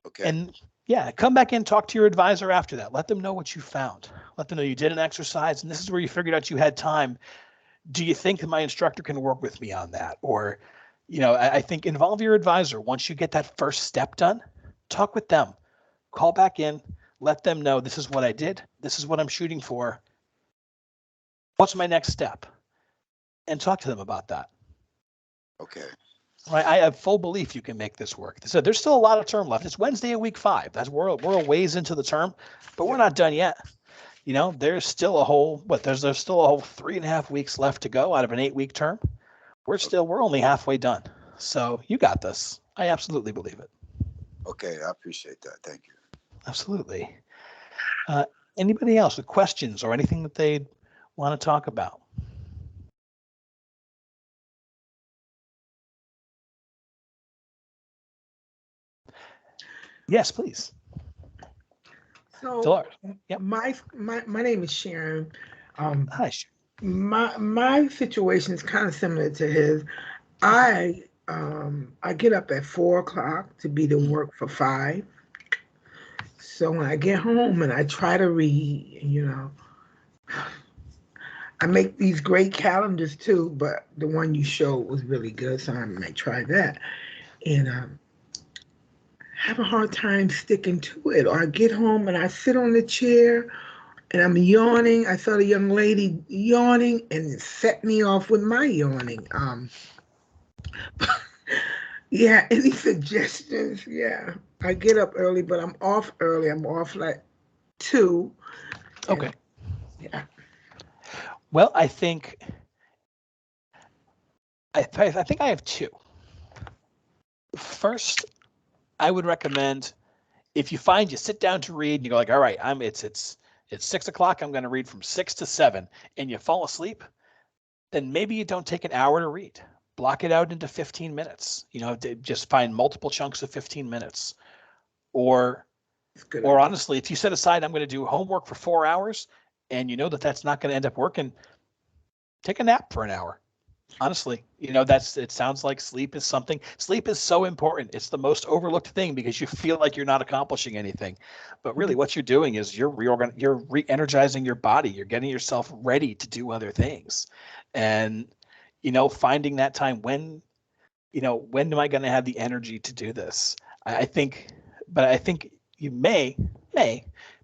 Okay. And yeah, come back in, talk to your advisor after that. Let them know what you found. Let them know you did an exercise, and this is where you figured out you had time. Do you think my instructor can work with me on that? Or, I think involve your advisor. Once you get that first step done, talk with them. Call back in, let them know this is what I did. This is what I'm shooting for. What's my next step? And talk to them about that. Okay. Right. I have full belief you can make this work. So there's still a lot of term left. It's Wednesday of week 5. We're a ways into the term, but we're not done yet. There's still a whole, there's still a whole 3.5 weeks left to go out of an 8-week term. We're only halfway done. So you got this. I absolutely believe it. Okay. I appreciate that. Thank you. Absolutely. Anybody else with questions or anything that they'd want to talk about? Yes, please. So Dolores. Yep. my name is Sharon. Hi, Sharon. My situation is kind of similar to his. I get up at 4 o'clock to be to work for 5. So when I get home and I try to read, I make these great calendars too, but the one you showed was really good, so I might try that. And have a hard time sticking to it. Or I get home and I sit on the chair and I'm yawning. I saw the young lady yawning and it set me off with my yawning. Yeah, any suggestions? Yeah, I get up early, but I'm off early. I'm off like 2. Okay. Yeah. Well, I think I think I have 2. First, I would recommend if you find you sit down to read and you go like, all right, it's 6 o'clock. I'm going to read from 6 to 7, and you fall asleep. Then maybe you don't take an hour to read. Block it out into 15 minutes. Just find multiple chunks of 15 minutes. Or honestly, if you set aside, I'm going to do homework for 4 hours, and you know that's not going to end up working, take a nap for an hour. Honestly, it sounds like sleep is so important. It's the most overlooked thing because you feel like you're not accomplishing anything. But really what you're doing is you're re-energizing your body. You're getting yourself ready to do other things. And, finding that time when am I going to have the energy to do this? I think you may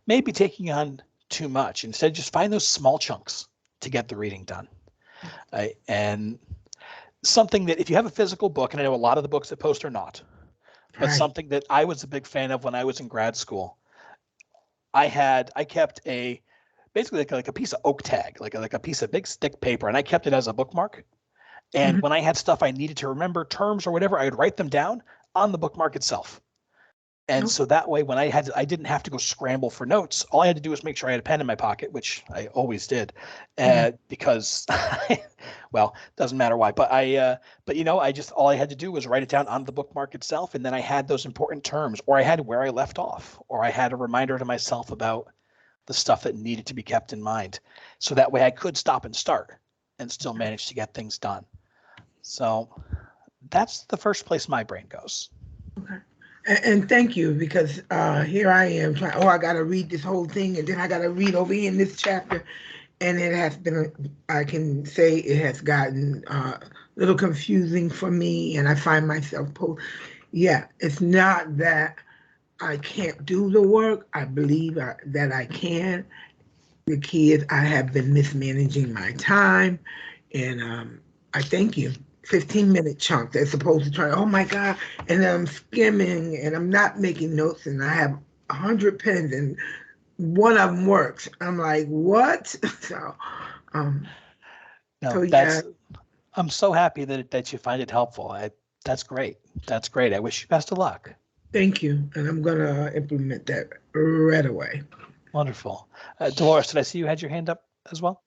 be taking on too much. Instead, just find those small chunks to get the reading done. And something that if you have a physical book, and I know a lot of the books that post are not, but something that I was a big fan of when I was in grad school, I kept basically like a piece of oak tag, like a piece of big stick paper, and I kept it as a bookmark. And when I had stuff I needed to remember, terms or whatever, I would write them down on the bookmark itself. And so that way, when I didn't have to go scramble for notes. All I had to do was make sure I had a pen in my pocket, which I always did, because, well, doesn't matter why. But all I had to do was write it down on the bookmark itself, and then I had those important terms, or I had where I left off, or I had a reminder to myself about the stuff that needed to be kept in mind, so that way I could stop and start and still manage to get things done. So that's the first place my brain goes. Okay. And thank you, because here I am trying, I got to read this whole thing, and then I got to read over here in this chapter. And it has been, I can say it has gotten a little confusing for me, and I find myself, it's not that I can't do the work. I believe that I can. The key is I have been mismanaging my time, and I thank you. 15-minute chunk as opposed to trying, oh my God, and I'm skimming and I'm not making notes and I have 100 pens and one of them works. I'm like, what? So, I'm so happy that you find it helpful. That's great. That's great. I wish you best of luck. Thank you. And I'm going to implement that right away. Wonderful. Dolores, did I see you had your hand up as well?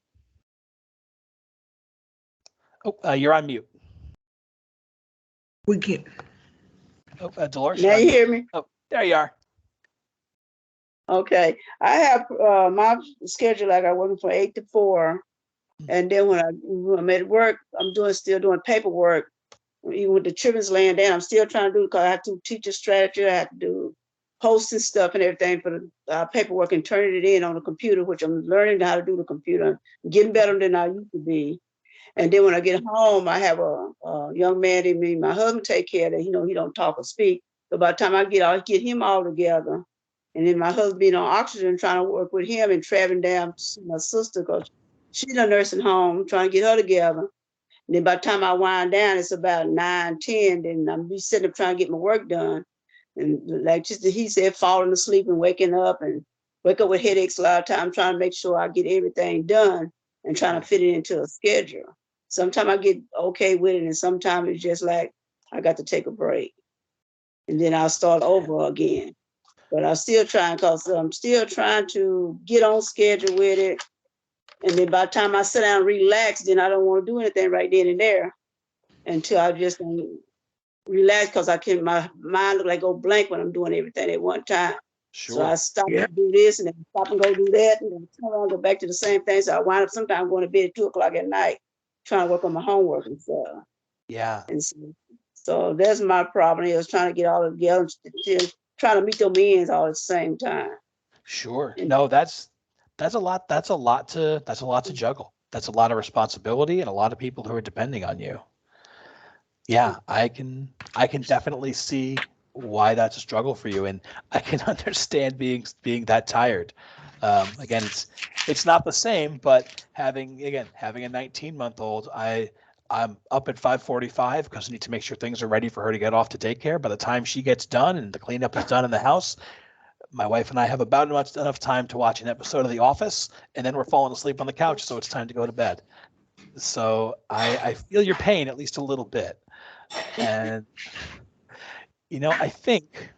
Oh, you're on mute. We can. Oh, Dolores. Now you hear me? Oh, there you are. Okay. I have my schedule, like I working from 8 to 4. And then when I'm at work, I'm still doing paperwork. Even with the children's laying down, I'm still trying to do, because I have to teach a strategy. I have to do posting stuff and everything for the paperwork and turning it in on the computer, which I'm learning how to do the computer, getting better than I used to be. And then when I get home, I have a young man in me. My husband take care of that. He don't talk or speak. So by the time I get him all together. And then my husband being on oxygen, trying to work with him and traveling down to see my sister, because she's in a nursing home, trying to get her together. And then by the time I wind down, it's about 9, 10. Then I'm be sitting up trying to get my work done. And like just he said, falling asleep and waking up and wake up with headaches a lot of times, trying to make sure I get everything done and trying to fit it into a schedule. Sometimes I get okay with it, and sometimes it's just like I got to take a break. And then I'll start over again. But I'm still trying, because I'm still trying to get on schedule with it. And then by the time I sit down and relax, then I don't want to do anything right then and there until I just relax, because my mind look like go blank when I'm doing everything at one time. Sure. So I stop and do this, and then stop and go do that, and then turn around, go back to the same thing. So I wind up sometimes going to bed at 2 o'clock at night, trying to work on my homework and stuff. Yeah. And so that's my problem, is trying to get all together, trying to meet those ends all at the same time. Sure. No, that's a lot. That's a lot to juggle. That's a lot of responsibility and a lot of people who are depending on you. Yeah, I can definitely see why that's a struggle for you, and I can understand being that tired. Again, it's not the same, but having a 19-month-old, I'm up at 5:45 because I need to make sure things are ready for her to get off to daycare. By the time she gets done and the cleanup is done in the house, my wife and I have about enough time to watch an episode of The Office, and then we're falling asleep on the couch, so it's time to go to bed. So I feel your pain at least a little bit. And, I think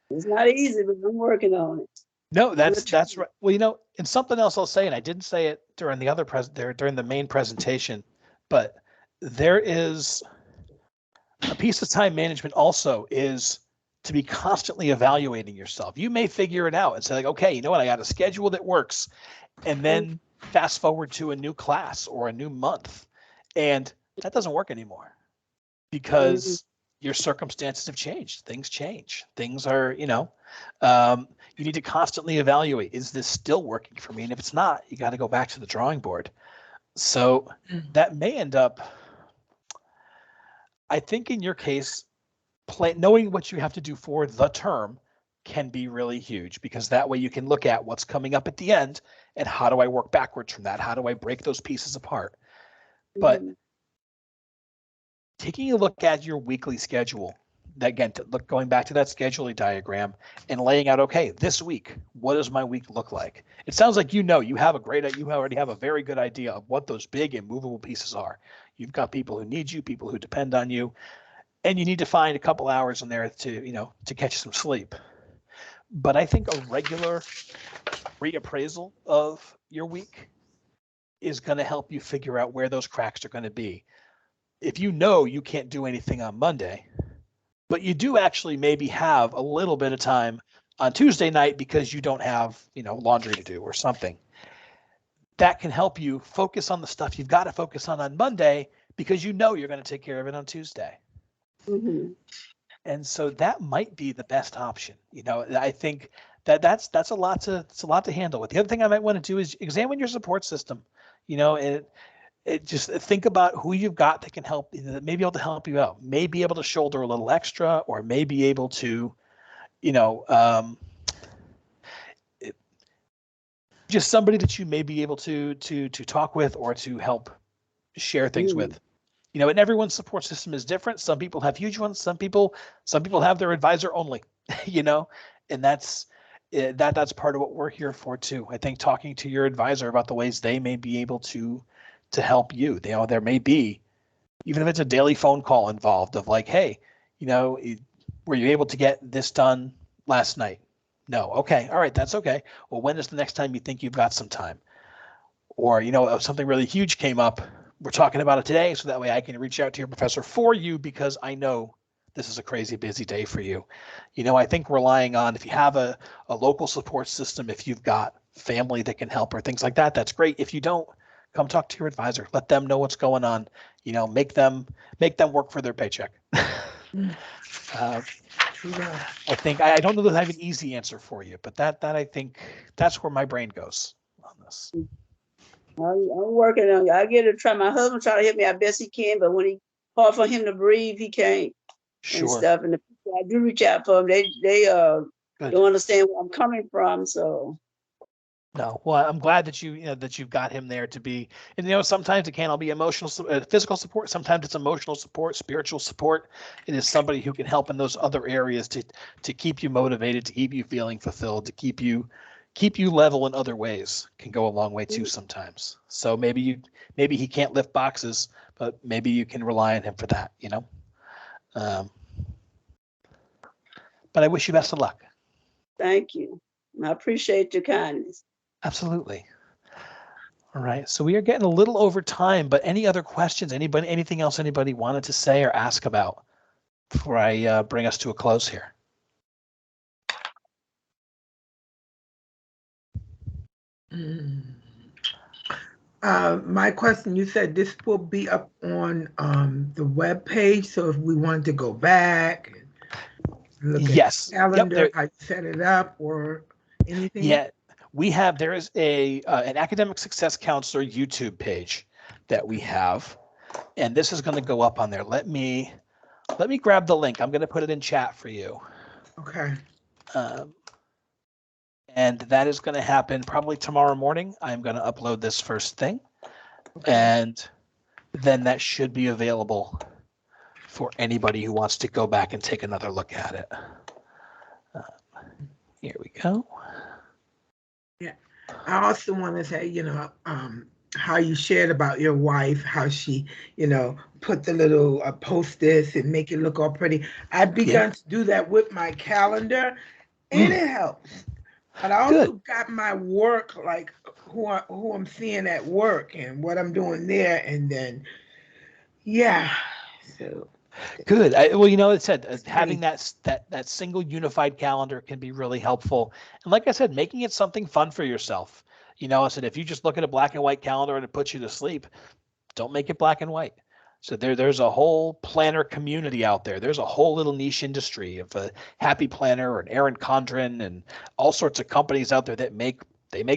it's not easy, but I'm working on it. No, that's right. Well, and something else I'll say, and I didn't say it during the other during the main presentation, but there is a piece of time management also is to be constantly evaluating yourself. You may figure it out and say, like, okay, you know what, I got a schedule that works, and then fast forward to a new class or a new month, and that doesn't work anymore because your circumstances have changed. Things change. Things are, you need to constantly evaluate, is this still working for me? And if it's not, you got to go back to the drawing board. So that may end up, I think in your case, knowing what you have to do for the term can be really huge, because that way you can look at what's coming up at the end and how do I work backwards from that? How do I break those pieces apart? But taking a look at your weekly schedule, again, going back to that scheduling diagram and laying out, okay, this week, what does my week look like? It sounds like you already have a very good idea of what those big and movable pieces are. You've got people who need you, people who depend on you, and you need to find a couple hours in there to catch some sleep. But I think a regular reappraisal of your week is going to help you figure out where those cracks are going to be. If you can't do anything on Monday, but you do actually maybe have a little bit of time on Tuesday night because you don't have, laundry to do or something, that can help you focus on the stuff you've got to focus on Monday, because you're going to take care of it on Tuesday. Mm-hmm. And so that might be the best option. I think that's a lot to handle with. The other thing I might want to do is examine your support system, it just think about who you've got that can help, that may be able to help you out, may be able to shoulder a little extra, or may be able to, just somebody that you may be able to talk with or to help share things with. And everyone's support system is different. Some people have huge ones. Some people have their advisor only, and that's part of what we're here for too. I think talking to your advisor about the ways they may be able to help you. There may be, even if it's a daily phone call involved, of like, hey, were you able to get this done last night? No. Okay. All right. That's okay. Well, when is the next time you think you've got some time? Or, if something really huge came up, we're talking about it today, so that way I can reach out to your professor for you, because I know this is a crazy busy day for you. I think relying on, if you have a local support system, if you've got family that can help or things like that, that's great. If you don't, come talk to your advisor. Let them know what's going on. Make them work for their paycheck. I think I don't know that I have an easy answer for you, but that I think that's where my brain goes on this. I'm working on it. I get to try. My husband try to help me out best he can, but when he hard for him to breathe, he can't and Sure. stuff. And the people I do reach out for them, they Good. don't understand where I'm coming from. So No, well, I'm glad that that you've got him there to be, and sometimes it can't all be emotional, physical support. Sometimes it's emotional support, spiritual support. It is somebody who can help in those other areas to keep you motivated, to keep you feeling fulfilled, to keep you level in other ways. Can go a long way too sometimes. So maybe he can't lift boxes, but maybe you can rely on him for that. But I wish you best of luck. thank you. I appreciate your kindness. Absolutely. All right. So we are getting a little over time, but any other questions? Anything else anybody wanted to say or ask about before I bring us to a close here? My question, you said this will be up on the web page, so if we wanted to go back and look Yes. at the calendar, Yep, how you set it up or anything? Yeah, there is an academic success counselor YouTube page that we have, and this is going to go up on there. Let me grab the link. I'm going to put it in chat for you. Okay. And that is going to happen probably tomorrow morning. I'm going to upload this first thing, Okay. and then that should be available for anybody who wants to go back and take another look at it. Here we go. Yeah. I also want to say, how you shared about your wife, how she, put the little post-its and make it look all pretty. I've begun to do that with my calendar, and it helps. But I also got my work, like who I'm seeing at work and what I'm doing there, and then, yeah. So good. Well, it said having that single unified calendar can be really helpful. And like I said, making it something fun for yourself. I said, if you just look at a black and white calendar and it puts you to sleep, don't make it black and white. So there's a whole planner community out there. There's a whole little niche industry of a Happy Planner or an Erin Condren and all sorts of companies out there that make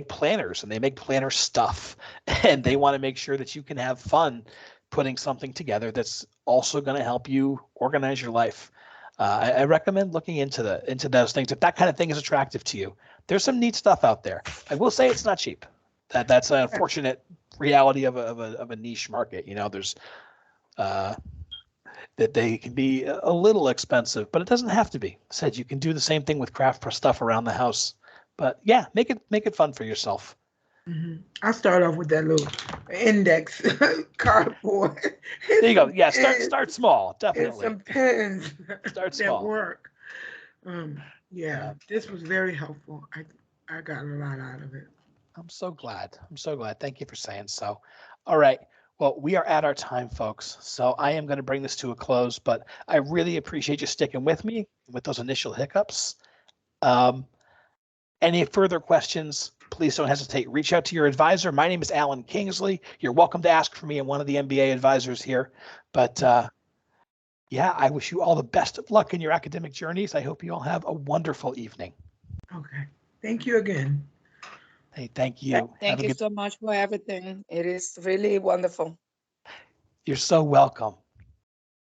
planners and they make planner stuff. And they want to make sure that you can have fun putting something together that's also going to help you organize your life. I recommend looking into those things. If that kind of thing is attractive to you, there's some neat stuff out there. I will say it's not cheap. That's an unfortunate reality of a niche market. There's that they can be a little expensive, but it doesn't have to be. Said you can do the same thing with craft stuff around the house. But yeah, make it fun for yourself. Mm-hmm. I'll start off with that little index cardboard. There you go. Yeah, start small, definitely. And some pens Start small. that work. This was very helpful. I got a lot out of it. I'm so glad. Thank you for saying so. All right. Well, we are at our time, folks. So I am going to bring this to a close, but I really appreciate you sticking with me with those initial hiccups. Any further questions, please don't hesitate. Reach out to your advisor. My name is Alan Kingsley. You're welcome to ask for me. I'm one of the MBA advisors here. But yeah, I wish you all the best of luck in your academic journeys. I hope you all have a wonderful evening. Okay. Thank you again. Hey, thank you. Thank you so much for everything. It is really wonderful. You're so welcome.